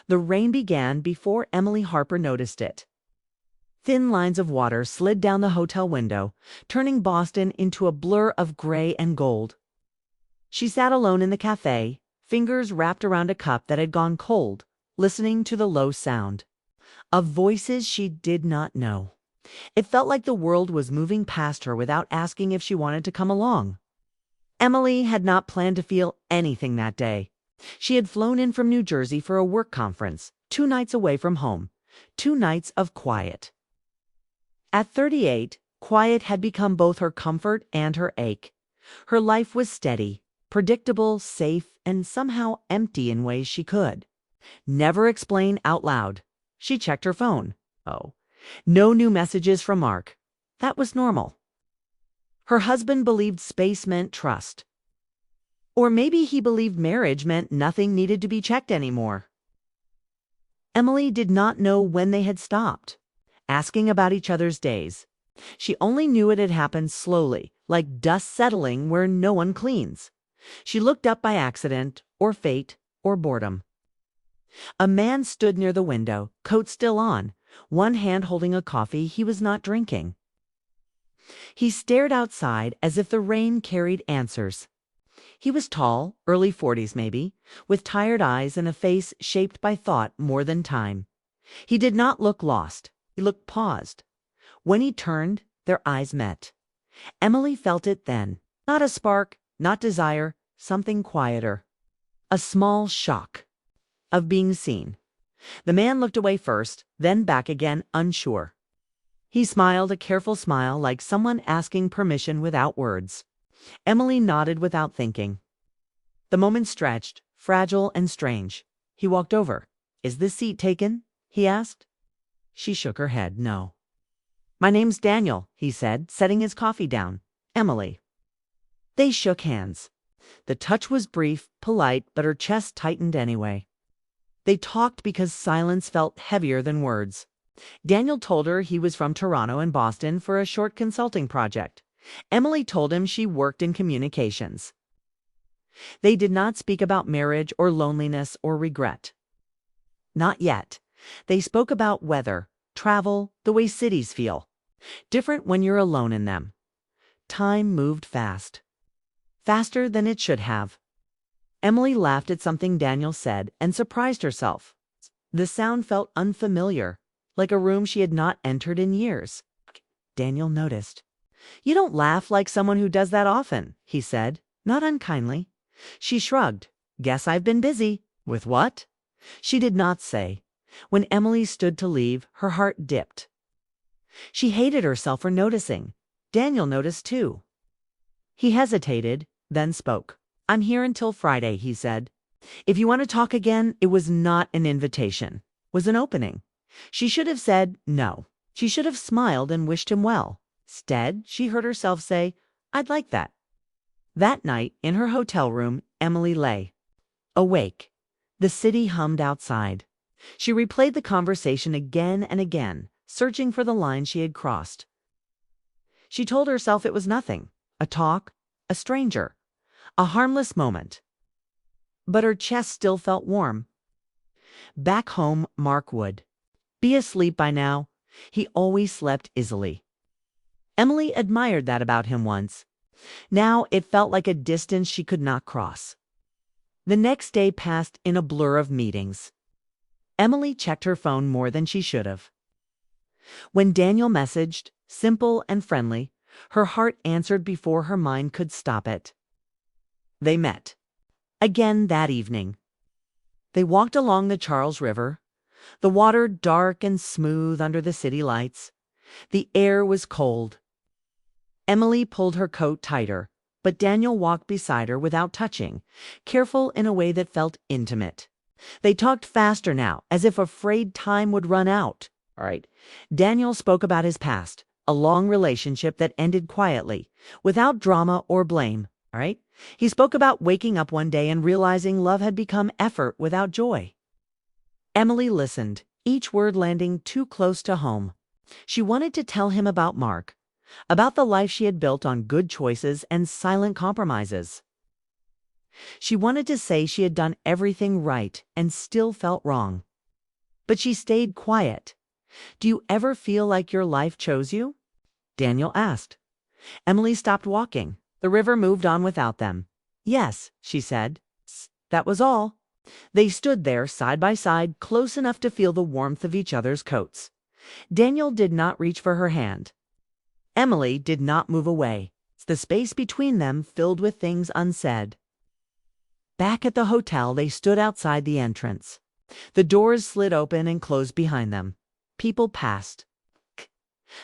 The rain began before Emily Harper noticed it. Thin lines of water slid down the hotel window, turning Boston into a blur of gray and gold. She sat alone in the cafe, fingers wrapped around a cup that had gone cold, listening to the low sound of voices she did not know. It felt like the world was moving past her without asking if she wanted to come along. Emily had not planned to feel anything that day. She had flown in from New Jersey for a work conference, 2 nights away from home, 2 nights of quiet. At 38, quiet had become both her comfort and her ache. Her life was steady, predictable, safe, and somehow empty in ways she could never explain out loud. She checked her phone. Oh, no new messages from Mark. That was normal. Her husband believed space meant trust. Or maybe he believed marriage meant nothing needed to be checked anymore. Emily did not know when they had stopped asking about each other's days. She only knew it had happened slowly, like dust settling where no one cleans. She looked up by accident, or fate, or boredom. A man stood near the window, coat still on, one hand holding a coffee he was not drinking. He stared outside as if the rain carried answers. He was tall, early 40s maybe, with tired eyes and a face shaped by thought more than time. He did not look lost. He looked paused. When he turned, their eyes met. Emily felt it then. Not a spark, not desire, something quieter. A small shock of being seen. The man looked away first, then back again, unsure. He smiled, a careful smile, like someone asking permission without words. Emily nodded without thinking. The moment stretched, fragile and strange. He walked over. "Is this seat taken?" he asked. She shook her head, no. "My name's Daniel," he said, setting his coffee down. "Emily." They shook hands. The touch was brief, polite, but her chest tightened anyway. They talked because silence felt heavier than words. Daniel told her he was from Toronto and Boston for a short consulting project. Emily told him she worked in communications. They did not speak about marriage or loneliness or regret. Not yet. They spoke about weather, travel, the way cities feel. Different when you're alone in them. Time moved fast. Faster than it should have. Emily laughed at something Daniel said and surprised herself. The sound felt unfamiliar, like a room she had not entered in years. Daniel noticed. "You don't laugh like someone who does that often," he said, not unkindly. She shrugged. "Guess I've been busy." "With what?" She did not say. When Emily stood to leave, her heart dipped. She hated herself for noticing. Daniel noticed too. He hesitated, then spoke. "I'm here until Friday," he said. "If you want to talk again," it was not an invitation. It was an opening. She should have said no. She should have smiled and wished him well. Instead, she heard herself say, "I'd like that." That night, in her hotel room, Emily lay awake. The city hummed outside. She replayed the conversation again and again, searching for the line she had crossed. She told herself it was nothing, a talk, a stranger, a harmless moment. But her chest still felt warm. Back home, Mark would be asleep by now. He always slept easily. Emily admired that about him once. Now it felt like a distance she could not cross. The next day passed in a blur of meetings. Emily checked her phone more than she should have. When Daniel messaged, simple and friendly, her heart answered before her mind could stop it. They met again that evening. They walked along the Charles River, the water dark and smooth under the city lights. The air was cold. Emily pulled her coat tighter, but Daniel walked beside her without touching, careful in a way that felt intimate. They talked faster now, as if afraid time would run out. All right. Daniel spoke about his past, a long relationship that ended quietly, without drama or blame. All right. He spoke about waking up one day and realizing love had become effort without joy. Emily listened, each word landing too close to home. She wanted to tell him about Mark, about the life she had built on good choices and silent compromises. She wanted to say she had done everything right and still felt wrong. But she stayed quiet. "Do you ever feel like your life chose you?" Daniel asked. Emily stopped walking. The river moved on without them. "Yes," she said. That was all. They stood there, side by side, close enough to feel the warmth of each other's coats. Daniel did not reach for her hand. Emily did not move away. The space between them filled with things unsaid. Back at the hotel, they stood outside the entrance. The doors slid open and closed behind them. People passed.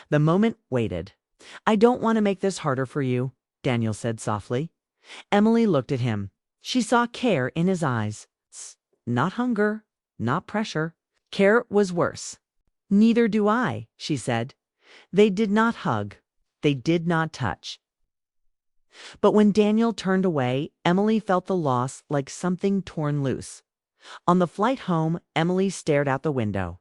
The moment waited. "I don't want to make this harder for you," Daniel said softly. Emily looked at him. She saw care in his eyes. Not hunger, not pressure. Care was worse. "Neither do I," she said. They did not hug. They did not touch. But when Daniel turned away, Emily felt the loss like something torn loose. On the flight home, Emily stared out the window.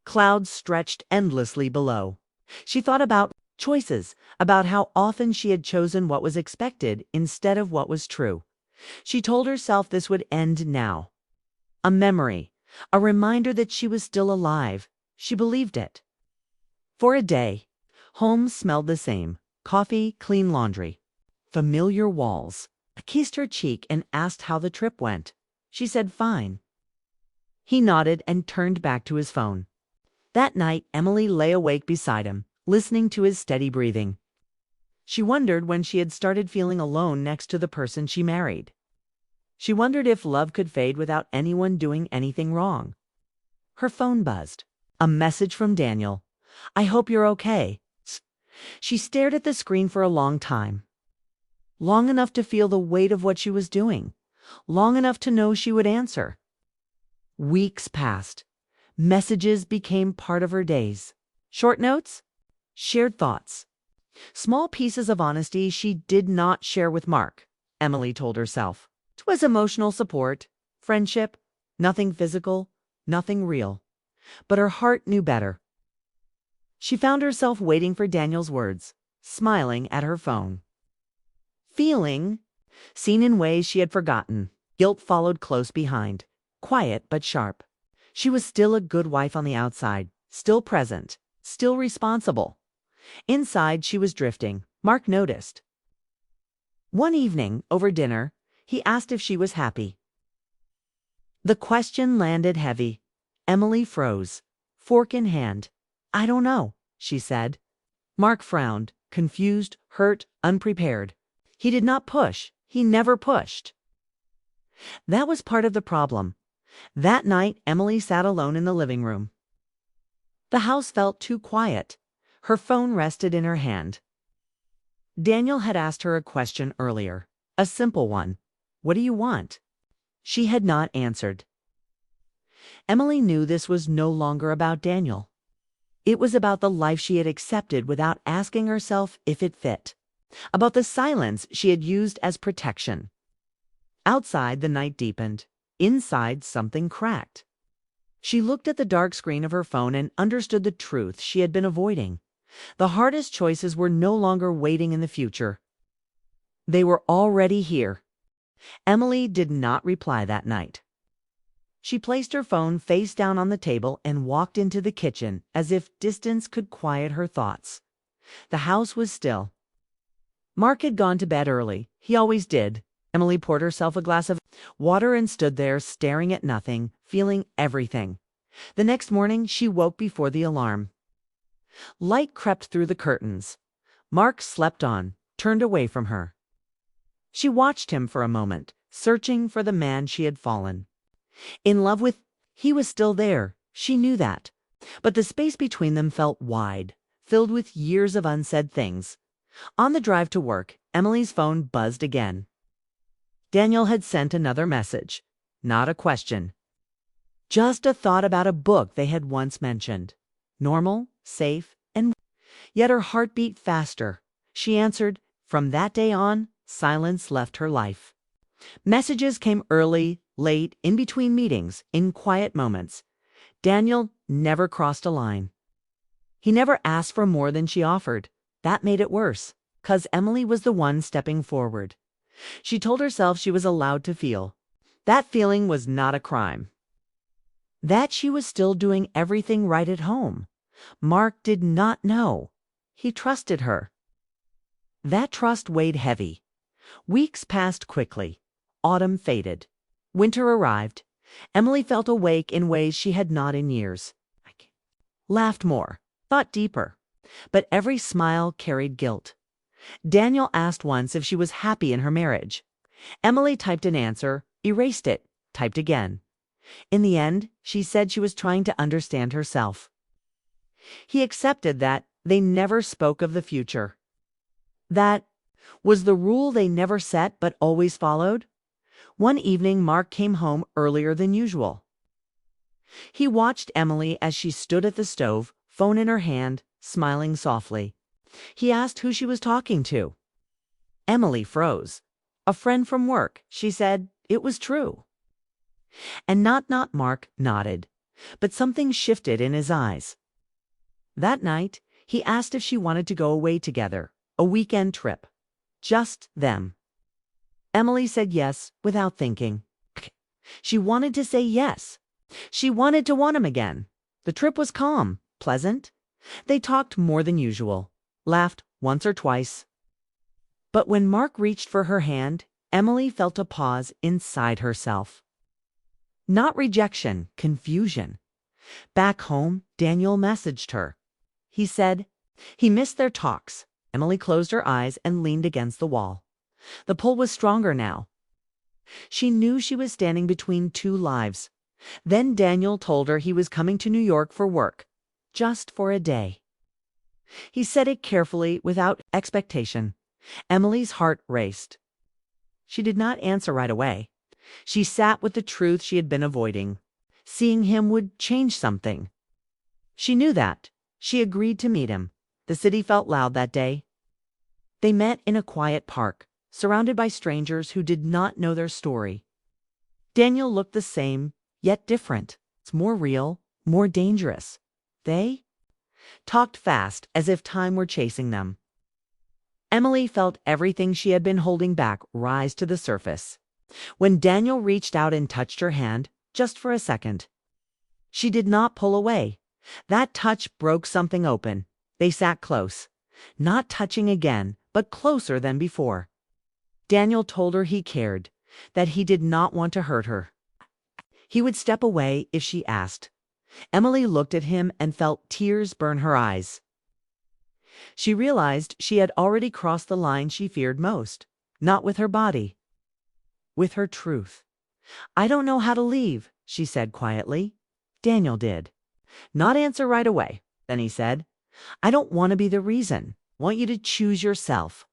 Clouds stretched endlessly below. She thought about choices, about how often she had chosen what was expected instead of what was true. She told herself this would end now. A memory, a reminder that she was still alive. She believed it. For a day, home smelled the same: coffee, clean laundry, familiar walls. I kissed her cheek and asked how the trip went. She said fine. He nodded and turned back to his phone. That night, Emily lay awake beside him, listening to his steady breathing. She wondered when she had started feeling alone next to the person she married. She wondered if love could fade without anyone doing anything wrong. Her phone buzzed. A message from Daniel. "I hope you're okay." She stared at the screen for a long time. Long enough to feel the weight of what she was doing. Long enough to know she would answer. Weeks passed. Messages became part of her days. Short notes? Shared thoughts. Small pieces of honesty she did not share with Mark, Emily told herself. It was emotional support, friendship, nothing physical, nothing real. But her heart knew better. She found herself waiting for Daniel's words, smiling at her phone. Feeling, seen in ways she had forgotten. Guilt followed close behind, quiet but sharp. She was still a good wife on the outside, still present, still responsible. Inside, she was drifting. Mark noticed. One evening, over dinner, he asked if she was happy. The question landed heavy. Emily froze, fork in hand. "I don't know," she said. Mark frowned, confused, hurt, unprepared. He did not push. He never pushed. That was part of the problem. That night, Emily sat alone in the living room. The house felt too quiet. Her phone rested in her hand. Daniel had asked her a question earlier, a simple one. "What do you want?" She had not answered. Emily knew this was no longer about Daniel. It was about the life she had accepted without asking herself if it fit. About the silence she had used as protection. Outside, the night deepened. Inside, something cracked. She looked at the dark screen of her phone and understood the truth she had been avoiding. The hardest choices were no longer waiting in the future. They were already here. Emily did not reply that night. She placed her phone face down on the table and walked into the kitchen as if distance could quiet her thoughts. The house was still. Mark had gone to bed early. He always did. Emily poured herself a glass of water and stood there staring at nothing, feeling everything. The next morning, she woke before the alarm. Light crept through the curtains. Mark slept on, turned away from her. She watched him for a moment, searching for the man she had fallen in love with. He was still there. She knew that. But the space between them felt wide, filled with years of unsaid things. On the drive to work, Emily's phone buzzed again. Daniel had sent another message. Not a question. Just a thought about a book they had once mentioned. Normal, safe, and yet her heart beat faster. She answered. From that day on, silence left her life. Messages came early, late, in between meetings, in quiet moments. Daniel never crossed a line. He never asked for more than she offered. That made it worse, 'cause Emily was the one stepping forward. She told herself she was allowed to feel. That feeling was not a crime. that she was still doing everything right at home. Mark did not know. He trusted her. That trust weighed heavy. Weeks passed quickly. Autumn faded. Winter arrived. Emily felt awake in ways she had not in years. Laughed more, thought deeper. But every smile carried guilt. Daniel asked once if she was happy in her marriage. Emily typed an answer, erased it, typed again. In the end, she said she was trying to understand herself. He accepted that they never spoke of the future. That was the rule they never set but always followed. One evening, Mark came home earlier than usual. He watched Emily as she stood at the stove, phone in her hand, smiling softly. He asked who she was talking to. Emily froze. A friend from work, she said. It was true. And not Mark nodded, but something shifted in his eyes. That night, he asked if she wanted to go away together, a weekend trip. Just them. Emily said yes without thinking. She wanted to say yes. She wanted to want him again. The trip was calm, pleasant. They talked more than usual, laughed once or twice. But when Mark reached for her hand, Emily felt a pause inside herself. Not rejection, confusion. Back home, Daniel messaged her. He said he missed their talks. Emily closed her eyes and leaned against the wall. The pull was stronger now. She knew she was standing between two lives. Then Daniel told her he was coming to New York for work, just for a day. He said it carefully, without expectation. Emily's heart raced. She did not answer right away. She sat with the truth she had been avoiding. Seeing him would change something. She knew that. She agreed to meet him. The city felt loud that day. They met in a quiet park, surrounded by strangers who did not know their story. Daniel looked the same, yet different. It's more real, more dangerous. They talked fast, as if time were chasing them. Emily felt everything she had been holding back rise to the surface. When Daniel reached out and touched her hand, just for a second, she did not pull away. That touch broke something open. They sat close, not touching again, but closer than before. Daniel told her he cared, that he did not want to hurt her. He would step away if she asked. Emily looked at him and felt tears burn her eyes. She realized she had already crossed the line she feared most, not with her body, with her truth. "I don't know how to leave," she said quietly. Daniel did. Not answer right away. Then he said, "I don't want to be the reason. Want you to choose yourself."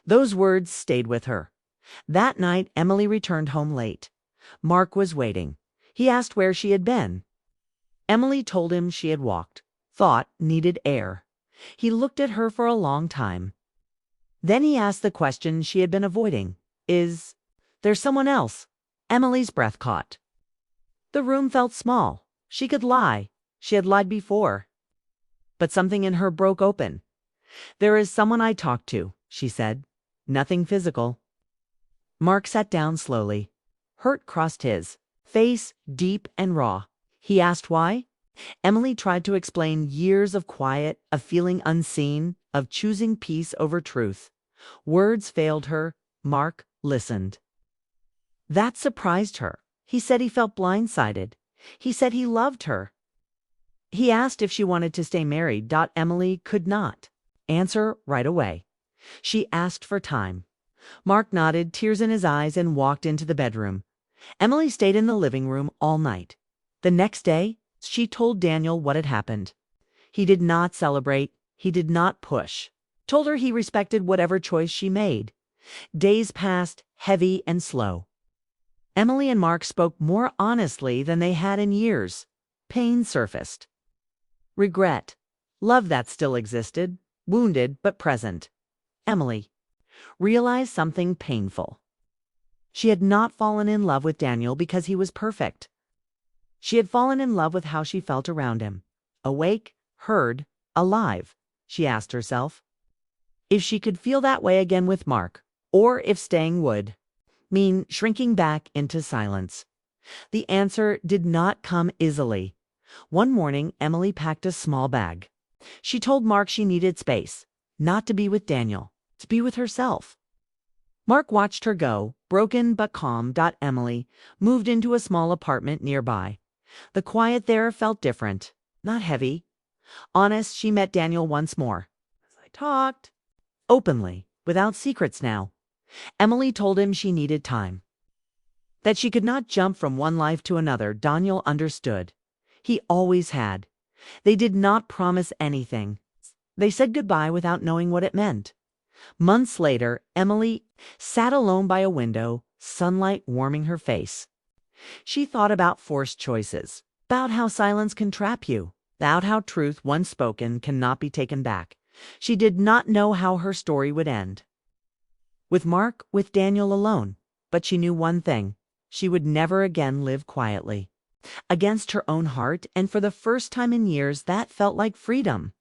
Those words stayed with her. That night, Emily returned home late. Mark was waiting. He asked where she had been. Emily told him she had walked, thought needed air. He looked at her for a long time. Then he asked the question she had been avoiding. "Is there someone else?" Emily's breath caught. The room felt small. She could lie. She had lied before. But something in her broke open. "There is someone I talked to," she said. "Nothing physical." Mark sat down slowly. Hurt crossed his face, deep and raw. He asked why. Emily tried to explain years of quiet, of feeling unseen, of choosing peace over truth. Words failed her. Mark listened. That surprised her. He said he felt blindsided. He said he loved her. He asked if she wanted to stay married. Emily could not answer right away. She asked for time. Mark nodded, tears in his eyes, and walked into the bedroom. Emily stayed in the living room all night. The next day, she told Daniel what had happened. He did not celebrate. He did not push. Told her he respected whatever choice she made. Days passed, heavy and slow. Emily and Mark spoke more honestly than they had in years. Pain surfaced. Regret. Love that still existed, wounded but present. Emily realized something painful. She had not fallen in love with Daniel because he was perfect. She had fallen in love with how she felt around him. Awake, heard, alive, she asked herself. If she could feel that way again with Mark, or if staying would mean shrinking back into silence. The answer did not come easily. One morning, Emily packed a small bag. She told Mark she needed space, not to be with Daniel, to be with herself. Mark watched her go, broken but calm. Emily moved into a small apartment nearby. The quiet there felt different, not heavy. Honest, she met Daniel once more. As I talked, openly, without secrets now. Emily told him she needed time, that she could not jump from one life to another. Daniel understood. He always had. They did not promise anything. They said goodbye without knowing what it meant. Months later, Emily sat alone by a window, sunlight warming her face. She thought about forced choices, about how silence can trap you, about how truth once spoken cannot be taken back. She did not know how her story would end. With Mark, with Daniel alone. But she knew one thing. She would never again live quietly, against her own heart, and for the first time in years that felt like freedom.